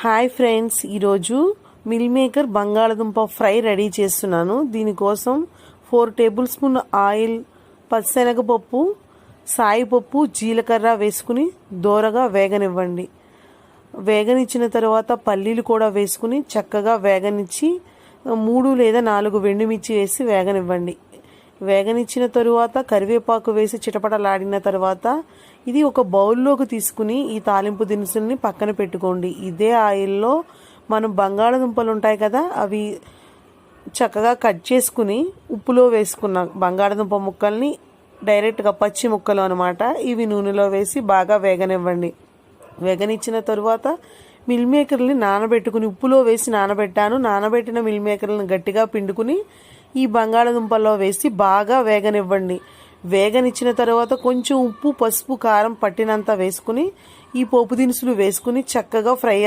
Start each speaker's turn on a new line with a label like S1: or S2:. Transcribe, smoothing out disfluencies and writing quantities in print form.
S1: Hi friends, ఈరోజు meal maker బంగాళదుంప fry ready చేస్తున్నాను. దీనికోసం 4 టేబుల్ స్పూన్ ఆయిల్, పచ్చిశనగపప్పు, సాయిపప్పు, జీలకర్ర వేసుకుని దోరగా వేగనివ్వండి. వేగనిచ్చిన తర్వాత పల్లీలు కూడా వేసుకుని చక్కగా వేగనిచ్చి 3 లేదా 4 వెండిమిర్చి వేసి వేగనివ్వండి. వేగనిచ్చిన తరువాత కరివేపాకు వేసి చిటపటలాడిన తర్వాత ఇది ఒక బౌల్లోకి తీసుకుని ఈ తాలింపు దినుసుల్ని పక్కన పెట్టుకోండి. ఇదే ఆయిల్లో మనం బంగాళదుంపలు ఉంటాయి కదా, అవి చక్కగా కట్ చేసుకుని ఉప్పులో వేసుకున్న బంగాళదుంప ముక్కల్ని డైరెక్ట్గా పచ్చి ముక్కలు అనమాట, ఇవి నూనెలో వేసి బాగా వేగనివ్వండి. వేగనిచ్చిన తరువాత మిల్ మేకర్ని నానబెట్టుకుని ఉప్పులో వేసి నానబెట్టాను. నానబెట్టిన మిల్ మేకర్లను గట్టిగా పిండుకుని ఈ బంగాళదుంపల్లో వేసి బాగా వేగనివ్వండి. వేగనిచ్చిన తర్వాత కొంచెం ఉప్పు, పసుపు, కారం పట్టినంత వేసుకుని ఈ పోపు దినుసులు వేసుకుని చక్కగా ఫ్రై